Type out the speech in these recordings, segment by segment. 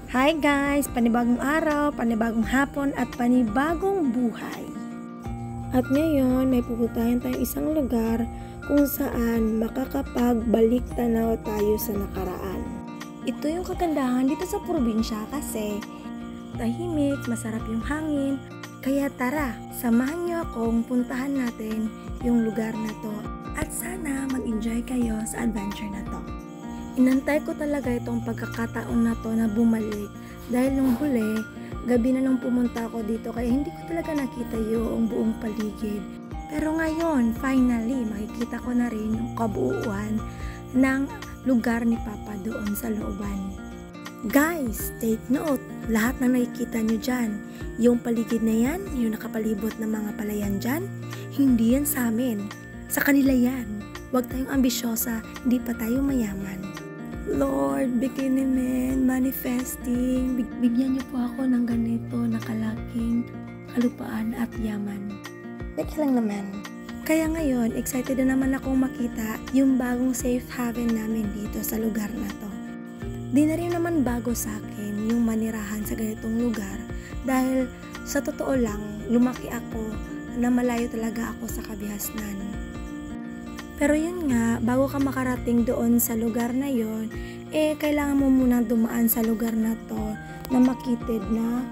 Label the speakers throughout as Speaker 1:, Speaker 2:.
Speaker 1: Hi guys! Panibagong araw, panibagong hapon at panibagong buhay. At ngayon, may pupuntahan tayong isang lugar kung saan makakapagbalik tanaw tayo sa nakaraan. Ito yung kagandahan dito sa probinsya kasi tahimik, masarap yung hangin. Kaya tara, samahan niyo akong puntahan natin yung lugar na to. At sana mag-enjoy kayo sa adventure na to. Inantay ko talaga itong pagkakataon na to na bumalik dahil nung huli, gabi na nung pumunta ako dito kaya hindi ko talaga nakita yung buong paligid. Pero ngayon, finally, makikita ko na rin yung kabuuan ng lugar ni Papa doon sa looban. Guys, take note, lahat na nakikita nyo dyan, yung paligid na yan, yung nakapalibot ng mga palayan dyan, hindi yan sa amin. Sa kanila yan. Huwag tayong ambisyosa, hindi pa tayo mayaman. Lord, bigyan namin, manifesting, bigyan niyo po ako ng ganito na kalaking kalupaan at yaman. Teka lang naman. Kaya ngayon, excited na naman akong makita yung bagong safe haven namin dito sa lugar na to. Di na rin naman bago sa akin yung manirahan sa ganitong lugar dahil sa totoo lang, lumaki ako na malayo talaga ako sa kabihasnan. Pero yun nga, bago ka makarating doon sa lugar na yon, kailangan mo munang dumaan sa lugar na to na makitid na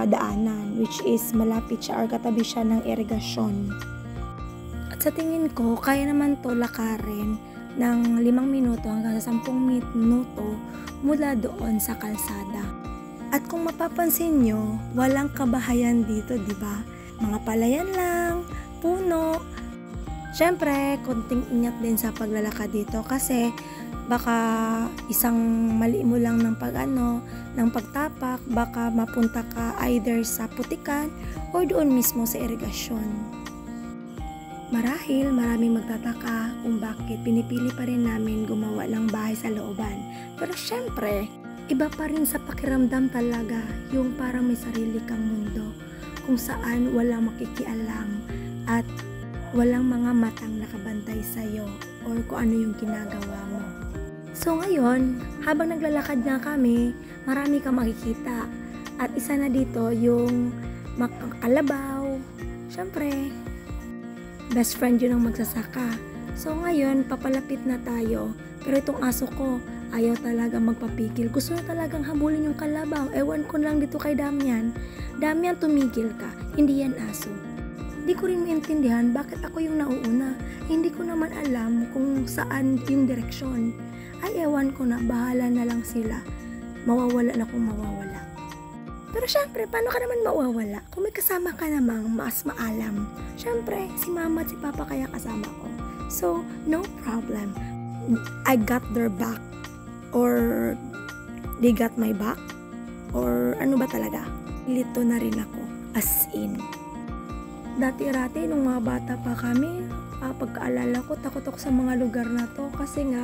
Speaker 1: daanan, which is malapit siya or katabi siya ng irigasyon. At sa tingin ko, kaya naman to lakarin ng 5 minuto hanggang sa 10 minuto mula doon sa kalsada. At kung mapapansin nyo, walang kabahayan dito, di ba? Mga palayan lang, puno. Siyempre, konting ingat din sa paglalakad dito kasi baka isang mali mo lang ng pagtapak, baka mapunta ka either sa putikan or doon mismo sa irigasyon. Marahil maraming magtataka kung bakit pinipili pa rin namin gumawa ng bahay sa looban. Pero siyempre, iba pa rin sa pakiramdam talaga yung parang may sarili kang mundo kung saan walang makikialam at walang mga matang nakabantay sa'yo or kung ano yung ginagawa mo. So ngayon, habang naglalakad nga kami, marami kang makikita. At isa na dito yung kalabaw. Siyempre, best friend yun ang magsasaka. So ngayon, papalapit na tayo. Pero itong aso ko, ayaw talaga magpapigil. Gusto na talagang habulin yung kalabaw. Ewan ko lang dito kay Damian. Damian, tumigil ka. Hindi yan aso. Hindi ko rin maintindihan bakit ako yung nauuna. Hindi ko naman alam kung saan yung direksyon. Ay ewan ko na, bahala na lang sila. Mawawala na kung mawawala. Pero syempre, paano ka naman mawawala? Kung may kasama ka namang mas maalam. Syempre, si mama at si papa kaya kasama ko. So, no problem. I got their back. Or they got my back. Or ano ba talaga? Lito na rin ako. As in. Dati-rati, nung mga bata pa kami, pagkaalala ko, takot ako sa mga lugar na to kasi nga,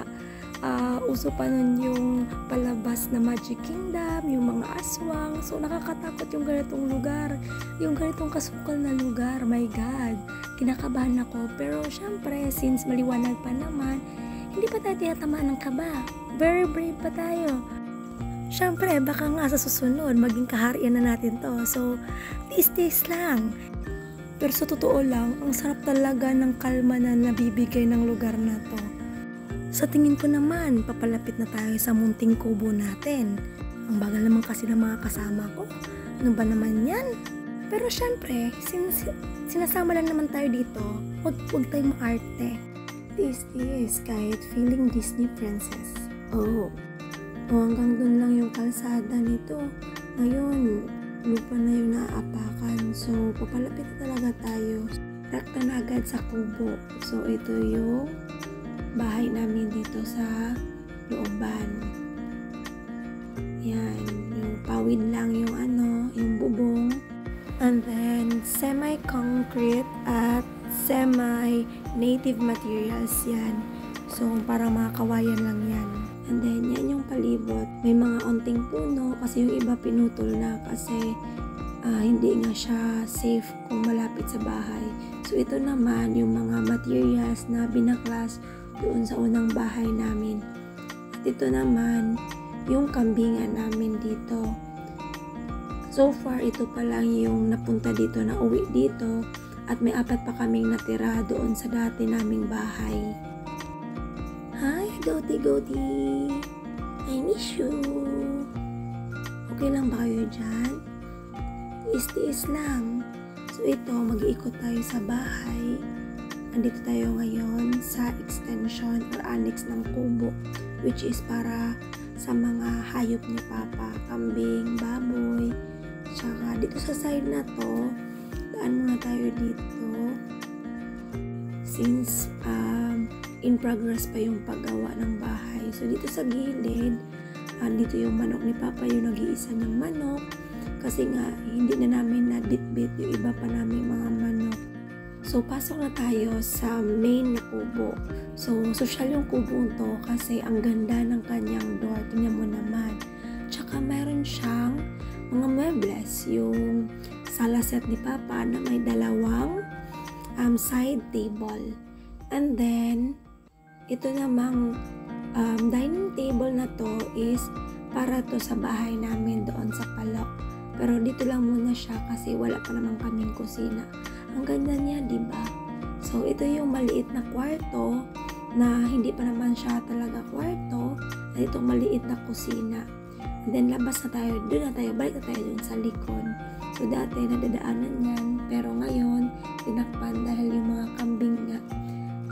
Speaker 1: uso pa nun yung palabas na Magic Kingdom, yung mga aswang, so nakakatakot yung ganitong lugar, yung ganitong kasukal na lugar, my God, kinakabahan ako, pero syempre, since maliwanag pa naman, hindi pa tayo tinatamaan ng kaba, very brave pa tayo. Syempre, baka nga sa susunod, maging kaharian na natin to, so, tiis-tiis lang. Pero sa totoo lang, ang sarap talaga ng kalma na nabibigay ng lugar na to. Sa tingin ko naman, papalapit na tayo sa munting kubo natin. Ang bagal naman kasi ng mga kasama ko. Ano ba naman yan? Pero syempre, sinasama lang naman tayo dito, huwag tayong maarte. This is kahit feeling Disney princess. Oh, hanggang dun lang yung kalsada nito. Ngayon, lupa na yung naaapakan. So, papalapit na talaga tayo. Rekta na agad sa kubo. So, ito yung bahay namin dito sa looban. Yan. Yung pawid lang yung yung bubong. And then, semi-concrete at semi-native materials yan. So, parang mga kawayan lang yan. And then, yan yung palibot. May mga onting puno kasi yung iba pinutol na kasi hindi nga siya safe kung malapit sa bahay. So, ito naman yung mga materials na binaklas doon sa unang bahay namin. At ito naman yung kambingan namin dito. dito. So far, ito pa lang yung napunta dito, na uwi dito. At may 4 pa kaming natira doon sa dati naming bahay. Hi, Goaty! I miss you! Okay lang ba kayo dyan? Tiis-tiis lang. So ito, mag-iikot tayo sa bahay. Andito tayo ngayon sa extension or annex ng kubo, which is para sa mga hayop ni Papa, kambing, baboy. Tsaka dito sa side na to, daan muna tayo dito. Since in progress pa yung paggawa ng bahay. So dito sa gilid, dito yung manok ni Papa, yung nag-iisa ng manok. Kasi nga, hindi na namin na-bitbit yung iba pa namin mga manok. So, pasok na tayo sa main na kubo. So, social yung kubo to kasi ang ganda ng kanyang door. Tingnan mo naman. Tsaka, meron siyang mga muebles. Yung sala set ni Papa na may 2 side table. And then, ito namang dining table na to is para to sa bahay namin doon sa Palok. Pero dito lang muna siya kasi wala pa naman kaming kusina. Ang ganda niya, di ba? So, ito yung maliit na kwarto na hindi pa naman siya talaga kwarto. At itong maliit na kusina. And then, labas na tayo. Doon na tayo. Balik na tayo doon sa likod. So, dati nadadaanan yan. Pero ngayon, tinakpan dahil yung mga kambing nga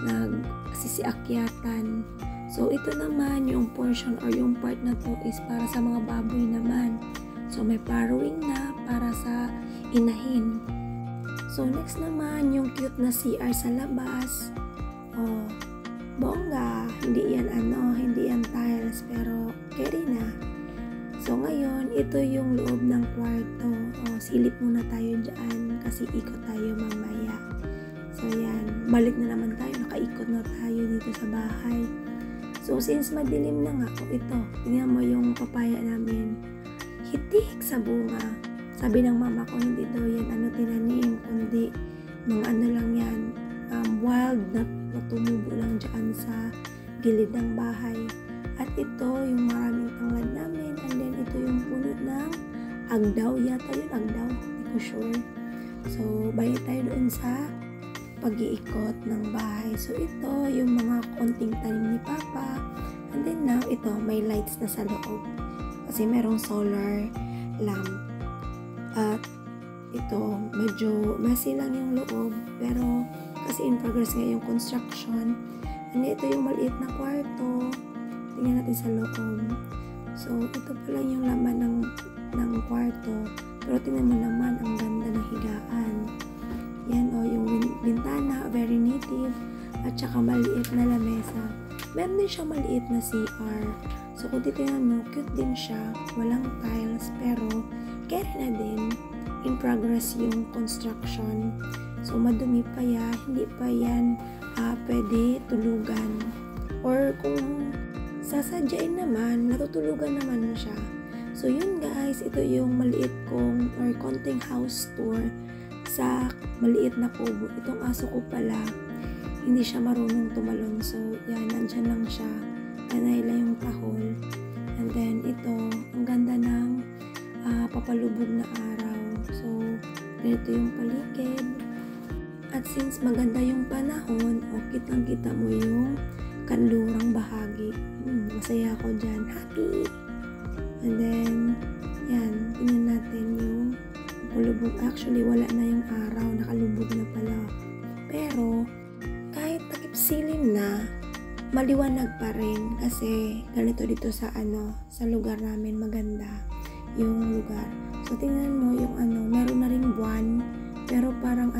Speaker 1: nagsisiakyatan. So, ito naman yung portion or yung part na to is para sa mga baboy naman. So, may farrowing na para sa inahin. So, next naman, yung cute na CR sa labas. Oh, bongga. Hindi yan tiles, pero carry na. So, ngayon, ito yung loob ng kwarto. Oh, silip muna tayo dyan kasi ikot tayo mamaya. So, yan. Balik na naman tayo. Nakaikot na tayo dito sa bahay. So, since madilim na nga, ito. Tingnan mo yung papaya namin. Hitik sa bunga. Sabi ng mama ko, hindi daw yan tinanim, kundi mga lang yan, wild na tumubo lang dyan sa gilid ng bahay. At ito yung maraming tanglad namin, and then ito yung puno ng agdaw, yata yun, agdaw, hindi ko sure. So, balik tayo doon sa pag-iikot ng bahay. So, ito yung mga konting tanim ni Papa, and then now, ito, may lights na sa loob. Kasi merong solar lamp. At ito, medyo messy lang yung loob. Pero, kasi in progress nga yung construction. And ito yung maliit na kwarto. Tingnan natin sa loob. So, ito pala yung laman ng kwarto. Pero tingnan mo naman, ang ganda ng higaan. Yan yung bintana, very native. At saka maliit na lamesa. Meron din siya maliit na CR. So, kung titignan mo, cute din siya. Walang tiles, pero carry na din. In progress yung construction. So, madumi pa yan. Hindi pa yan pwede tulugan. Or kung sasadyain naman, natutulugan naman siya. So, yun guys. Ito yung maliit kong or konting house tour sa maliit na kubo. Itong aso ko pala, hindi siya marunong tumalon. So, yan. Nandyan lang siya. Panay lang yung tahol. And then, ito, ang ganda ng papalubog na araw. So, ganito yung paligid. At since maganda yung panahon, kitang-kita mo yung kanlurang bahagi. Masaya ako dyan. Happy! And then, yan, tingnan natin yung papalubog. Actually, wala na yung araw. Nakalubog na pala. Pero, kahit takip-silim na, maliwanag pa rin kasi ganito dito sa sa lugar namin, maganda yung lugar. So tingnan mo yung meron na ring buwan, pero parang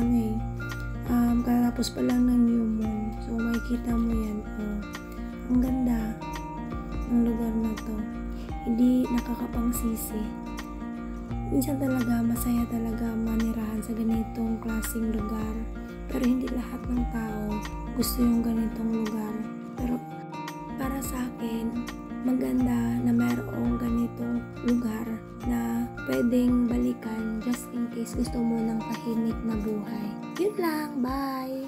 Speaker 1: katapos pa lang ng new moon. So makikita mo yan, ang ganda ng lugar na to. Hindi nakakapangsisi. Minsan talaga masaya talaga manirahan sa ganitong klaseng lugar, pero hindi lahat ng tao gusto yung ganitong lugar. Pero para sa akin, maganda na mayroong ganitong lugar na pwedeng balikan just in case gusto mo ng tahimik na buhay. Yun lang, bye!